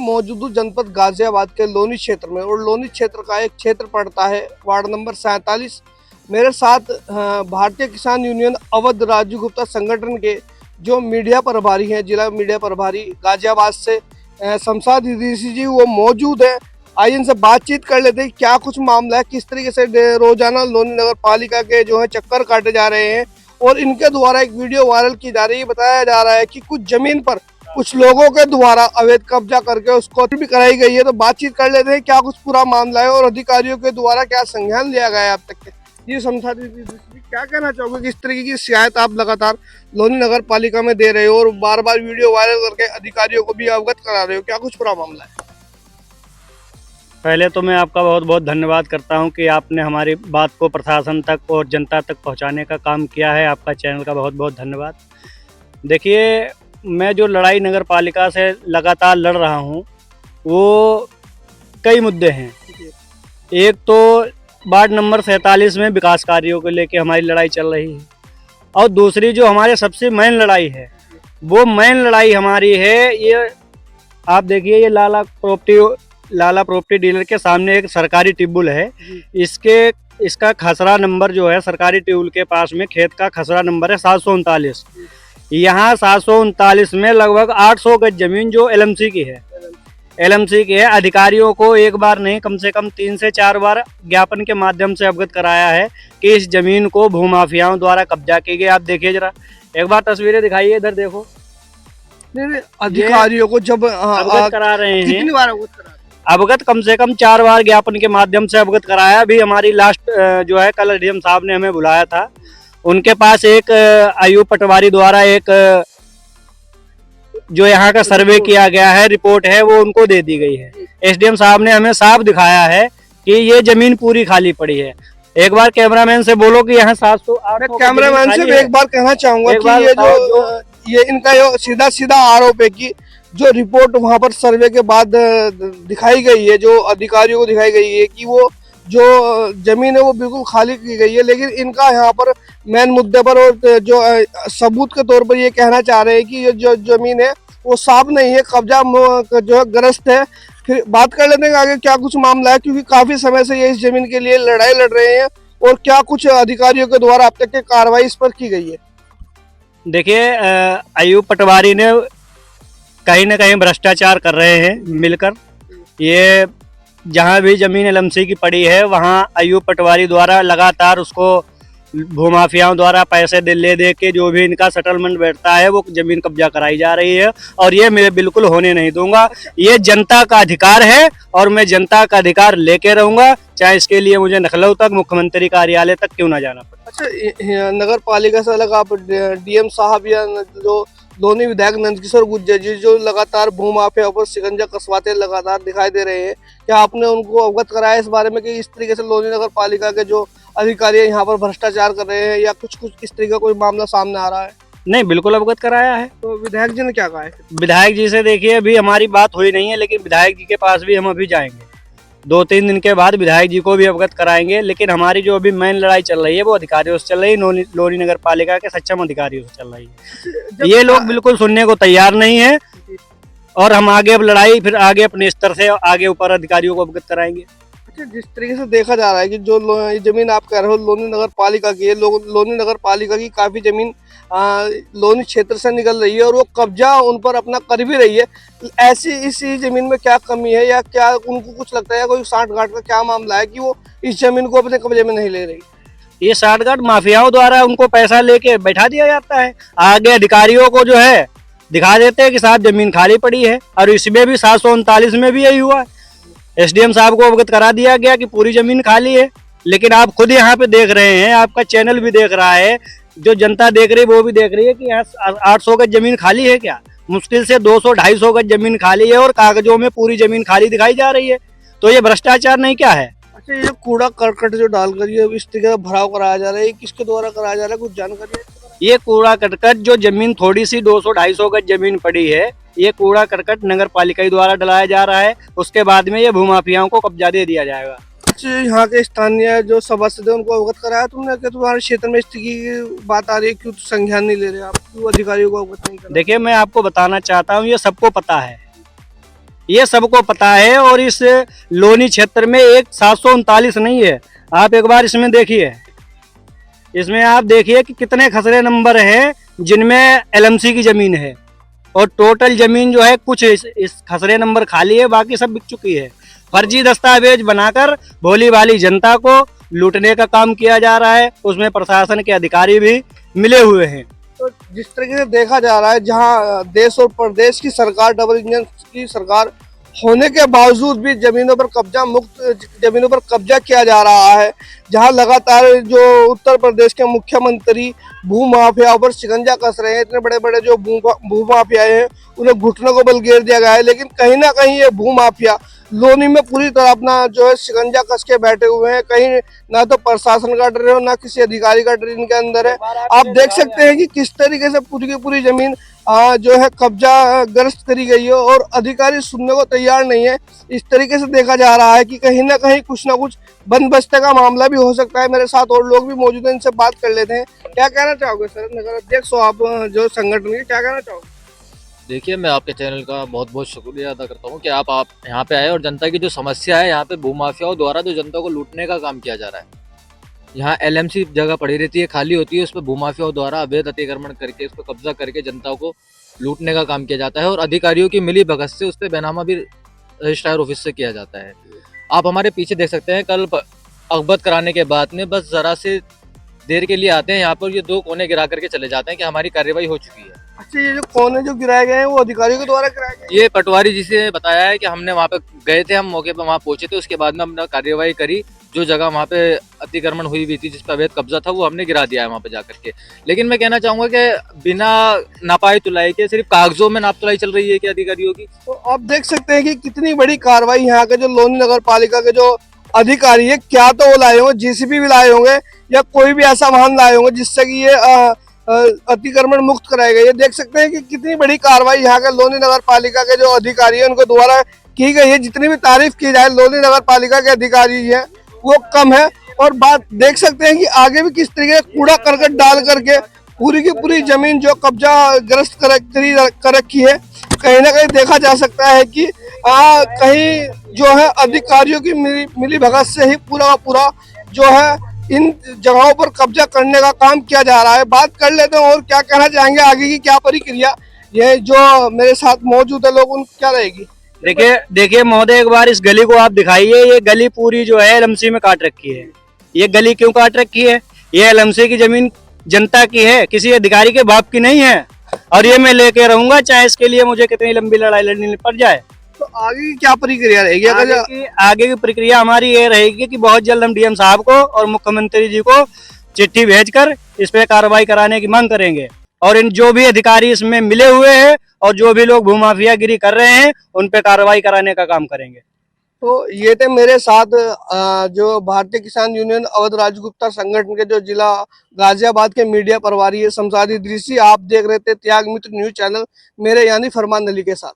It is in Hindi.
मौजूद हूँ जनपद गाजियाबाद के लोनी क्षेत्र में, और लोनी क्षेत्र का एक क्षेत्र पड़ता है वार्ड नंबर 47। मेरे साथ भारतीय किसान यूनियन अवध राजू गुप्ता संगठन के जो मीडिया प्रभारी हैं, जिला मीडिया प्रभारी गाजियाबाद से शमशाद इदरीसी जी वो मौजूद है। आइए इनसे बातचीत कर लेते हैं क्या कुछ मामला है, किस तरीके से रोजाना लोनी नगर पालिका के जो है चक्कर काटे जा रहे हैं, और इनके द्वारा एक वीडियो वायरल की जा रही है। बताया जा रहा है कि कुछ जमीन पर कुछ लोगों के द्वारा अवैध कब्जा करके उसको भी कराई गई है। तो बातचीत कर लेते हैं क्या कुछ पूरा मामला है और अधिकारियों के द्वारा क्या संज्ञान लिया गया है अब तक के। जी शमशाद इदरीसी, क्या कहना चाहोगे, किस तरीके की शिकायत आप लगातार लोनी नगर पालिका में दे रहे हो और बार बार वीडियो वायरल करके अधिकारियों को भी अवगत करा रहे हो, क्या कुछ पूरा मामला है? पहले तो मैं आपका बहुत बहुत धन्यवाद करता हूं कि आपने हमारी बात को प्रशासन तक और जनता तक पहुंचाने का काम किया है। आपका चैनल का बहुत बहुत धन्यवाद। देखिए, मैं जो लड़ाई नगर पालिका से लगातार लड़ रहा हूं वो कई मुद्दे हैं। एक तो वार्ड नंबर 47 में विकास कार्यों को लेकर हमारी लड़ाई चल रही है, और दूसरी जो हमारे सबसे मेन लड़ाई है वो मेन लड़ाई हमारी है, ये आप देखिए, ये लाला प्रॉपर्टी डीलर के सामने एक सरकारी ट्यूबवेल है। इसका खसरा नंबर जो है, सरकारी ट्यूबवेल के पास में खेत का खसरा नंबर है 739। यहाँ 739 में लगभग 800 गज जमीन जो एलएमसी की है। अधिकारियों को एक बार नहीं, कम से कम 3 से 4 बार ज्ञापन के माध्यम से अवगत कराया है कि इस जमीन को भूमाफियाओं द्वारा कब्जा की गई। आप देखिए जरा, एक बार तस्वीरें दिखाइए, इधर देखो। नहीं, अधिकारियों को जब अवगत करा रहे हैं, कितनी बार अवगत करा? अवगत कम से कम 4 बार ज्ञापन के माध्यम से अवगत कराया। अभी हमारी लास्ट जो है, कल डीएम साहब ने हमें बुलाया था, उनके पास एक आयु पटवारी द्वारा एक जो यहाँ का सर्वे किया गया है, रिपोर्ट है, वो उनको दे दी गई है। एसडीएम साहब ने हमें साफ दिखाया है कि ये जमीन पूरी खाली पड़ी है। एक बार कैमरामैन से बोलो कि यहाँ 700 कैमरामैन से भी एक बार कहना चाहूंगा कि ये इनका सीधा सीधा आरोप है कि जो रिपोर्ट वहां पर सर्वे के बाद दिखाई गई है, जो अधिकारियों को दिखाई गई है, कि वो जो जमीन है वो बिल्कुल खाली की गई है। लेकिन इनका यहाँ पर मेन मुद्दे पर और जो सबूत के तौर पर ये कहना चाह रहे हैं कि ये जो जमीन है वो साफ नहीं है, कब्जा जो है ग्रस्त है। फिर बात कर लेते हैं आगे क्या कुछ मामला है, क्योंकि काफी समय से ये इस जमीन के लिए लड़ाई लड़ रहे हैं, और क्या कुछ अधिकारियों के द्वारा अब तक की कार्रवाई इस पर की गई है। देखिए, आयु पटवारी ने कहीं ना कहीं भ्रष्टाचार कर रहे हैं मिलकर। ये जहाँ भी जमीन एलएमसी की पड़ी है, वहाँ आयु पटवारी द्वारा लगातार उसको भूमाफियाओं द्वारा पैसे ले दे के जो भी इनका सेटलमेंट बैठता है वो जमीन कब्जा कराई जा रही है, और ये मैं बिल्कुल होने नहीं दूंगा। ये जनता का अधिकार है और मैं जनता का अधिकार लेके रहूंगा, चाहे इसके लिए मुझे लखनऊ तक, मुख्यमंत्री कार्यालय तक क्यों ना जाना पड़े। अच्छा, नगर पालिका से अलग आप डीएम साहब या जो लोनी विधायक नंदकिशोर गुर्जर जी जो लगातार भूमाफिया पर शिकंजा कसवाते लगातार दिखाई दे रहे हैं, क्या आपने उनको अवगत कराया इस बारे में कि इस तरीके से लोनी नगर पालिका के जो अधिकारी यहाँ पर भ्रष्टाचार कर रहे हैं, या कुछ इस तरीके का कोई मामला सामने आ रहा है? नहीं, बिल्कुल अवगत कराया है। तो विधायक जी ने क्या कहा है? विधायक जी से देखिए, अभी हमारी बात हुई नहीं है, लेकिन विधायक जी के पास भी हम अभी जाएंगे। 2-3 दिन के बाद विधायक जी को भी अवगत कराएंगे। लेकिन हमारी जो अभी मेन लड़ाई चल रही है वो अधिकारियों से चल रही है, लोनी नगर पालिका के सक्षम अधिकारियों से चल रही है। ये लोग बिल्कुल सुनने को तैयार नहीं है, और हम आगे अब लड़ाई फिर आगे अपने स्तर से आगे ऊपर अधिकारियों को अवगत कराएंगे। अच्छा, जिस तरीके से देखा जा रहा है कि जो ये जमीन आप कह रहे हो लोनी नगर पालिका की है, लोनी नगर पालिका की काफी जमीन लोनी क्षेत्र से निकल रही है, और वो कब्जा उन पर अपना कर भी रही है। ऐसी इसी जमीन में क्या कमी है, या क्या उनको कुछ लगता है, कोई साठ-गांठ का क्या मामला है कि वो इस जमीन को अपने कब्जे में नहीं ले रही? ये साठ-गांठ माफियाओं द्वारा उनको पैसा लेके बैठा दिया जाता है। आगे अधिकारियों को जो है दिखा देते हैं कि साहब जमीन खाली पड़ी है, और इसमें भी 739 में भी यही हुआ है। एसडीएम साहब को अवगत करा दिया गया कि पूरी जमीन खाली है, लेकिन आप खुद यहाँ पे देख रहे हैं, आपका चैनल भी देख रहा है, जो जनता देख रही है वो भी देख रही है कि यहाँ 800 गज जमीन खाली है। क्या मुश्किल से 200-250 गज जमीन खाली है, और कागजों में पूरी जमीन खाली दिखाई जा रही है। तो ये भ्रष्टाचार नहीं क्या है? अच्छा, ये कूड़ा करकट जो डालकर ये इस तरीके का भराव कराया जा रहा है, किसके द्वारा कराया जा रहा है, कुछ जानकारी है? ये कूड़ा करकट जो जमीन थोड़ी सी 200-250 गज जमीन पड़ी है, ये कूड़ा करकट नगर पालिका द्वारा डलाया जा रहा है। उसके बाद में ये भूमाफियाओं को कब्जा दे दिया जाएगा। यहाँ के स्थानीय जो सभासद है उनको अवगत कराया तुमने कि तुम्हारे क्षेत्र में इस की बात आ रही है, क्यों संज्ञान नहीं ले रहे आप, क्यों अधिकारियों को अवगत नहीं कर रहे? देखिए, मैं आपको बताना चाहता हूँ, ये सबको पता है ये सबको पता है। और इस लोनी क्षेत्र में एक 739 नहीं है, आप एक बार इसमें देखिए, इसमें आप देखिए कि कितने खसरे नंबर हैं जिनमें एलएमसी की जमीन है, और टोटल जमीन जो है कुछ इस खसरे नंबर खाली है, बाकी सब बिक चुकी है। फर्जी दस्तावेज बनाकर भोली भाली जनता को लूटने का काम किया जा रहा है, उसमें प्रशासन के अधिकारी भी मिले हुए हैं। तो जिस तरीके से देखा जा रहा है, जहां देश और प्रदेश की सरकार, डबल इंजन की सरकार होने के बावजूद भी जमीनों पर कब्जा, मुक्त जमीनों पर कब्जा किया जा रहा है, जहां लगातार जो उत्तर प्रदेश के मुख्यमंत्री भू माफियाओं पर शिकंजा कस रहे हैं, इतने बड़े बड़े जो भू माफिया हैं उन्हें घुटनों को बल घेर दिया गया है, लेकिन कहीं ना कहीं ये भू माफिया लोनी में पूरी तरह अपना जो है शिकंजा कस के बैठे हुए हैं। कहीं ना तो प्रशासन का डर है और ना किसी अधिकारी का डर इनके अंदर है। आप देख सकते हैं कि किस तरीके से पूरी की पूरी जमीन जो है कब्जा ग्रस्त करी गई है और अधिकारी सुनने को तैयार नहीं है। इस तरीके से देखा जा रहा है कि कहीं ना कहीं कुछ ना कुछ बंदोबस्ती का मामला भी हो सकता है। मेरे साथ और लोग भी मौजूद हैं, इनसे बात कर लेते हैं। क्या कहना चाहोगे सर, नगर अध्यक्ष हो आप जो संगठन के, क्या कहना चाहोगे? देखिए, मैं आपके चैनल का बहुत बहुत शुक्रिया अदा करता हूँ कि आप यहाँ पे आए और जनता की जो समस्या है, यहाँ पे भूमाफियाओं द्वारा जो जनता को लूटने का काम किया जा रहा है। यहाँ एलएमसी जगह पड़ी रहती है, खाली होती है, उस पर भूमाफियाओं द्वारा अवैध अतिक्रमण करके उस पर कब्जा करके जनता को लूटने का काम किया जाता है और अधिकारियों की मिली भगत से उस पर बैनामा भी रजिस्ट्रार ऑफिस से किया जाता है। आप हमारे पीछे देख सकते हैं, कल अवगत कराने के बाद में बस जरा से देर के लिए आते हैं यहाँ पर, ये 2 कोने गिरा करके चले जाते हैं कि हमारी कार्रवाई हो चुकी है। अच्छा, ये जो कोने जो गिराए गए हैं वो अधिकारियों के द्वारा गिराए गए? ये पटवारी जी से बताया है कि हमने वहाँ पे गए थे, हम मौके पे वहाँ पहुंचे थे, उसके बाद में हमने कार्रवाई करी। जो जगह वहाँ पे अतिक्रमण हुई भी थी, जिस पर अवैध कब्जा था, वो हमने गिरा दिया है वहाँ पे जाकर के। लेकिन मैं कहना चाहूंगा कि बिना नापाई तुलाई के सिर्फ कागजों में नाप तुलाई चल रही है कि अधिकारियों की। तो आप देख सकते हैं कि कितनी बड़ी कार्रवाई यहाँ के जो लोनी नगर पालिका के जो अधिकारी है, क्या तो वो लाए होंगे, जेसीबी भी लाए होंगे या कोई भी ऐसा वाहन लाए होंगे जिससे कि ये अतिक्रमण मुक्त कराए गए। ये देख सकते हैं कि कितनी बड़ी कार्रवाई यहाँ के लोनी नगर पालिका के जो अधिकारी है उनको द्वारा की गई है। जितनी भी तारीफ की जाए लोनी नगर पालिका के अधिकारी है वो कम है। और बात देख सकते हैं कि आगे भी किस तरीके कूड़ा करकट डाल करके पूरी की पूरी जमीन जो कब्जा ग्रस्त कर रखी है। कहीं ना कहीं देखा जा सकता है कि कहीं जो है अधिकारियों की मिली भगत से ही पूरा का पूरा जो है इन जगहों पर कब्जा करने का काम किया जा रहा है। बात कर लेते हैं और क्या कहना चाहेंगे, आगे की क्या प्रक्रिया ये जो मेरे साथ मौजूद है लोग, उन क्या रहेगी? देखिए महोदय, एक बार इस गली को आप दिखाइए। ये गली पूरी जो है एलएमसी में काट रखी है। ये गली क्यों काट रखी है? ये एलएमसी की जमीन जनता की है, किसी अधिकारी के बाप की नहीं है। और ये मैं लेके रहूंगा, चाहे इसके लिए मुझे कितनी लंबी लड़ाई लड़नी पड़ जाए। तो आगे की क्या प्रक्रिया रहेगी? आगे की प्रक्रिया हमारी ये रहेगी कि बहुत जल्द हम डीएम साहब को और मुख्यमंत्री जी को चिट्ठी भेजकर इस पे कार्रवाई कराने की मांग करेंगे। और इन जो भी अधिकारी इसमें मिले हुए हैं और जो भी लोग भूमाफियागिरी कर रहे हैं उन पे कार्रवाई कराने का काम करेंगे। तो ये थे मेरे साथ जो भारतीय किसान यूनियन अवध राजगुप्ता संगठन के जो जिला गाजियाबाद के मीडिया प्रभारी है शमशाद इदरीसी। आप देख रहे थे त्याग मित्र न्यूज चैनल, मेरे यानी फरमान अली के साथ।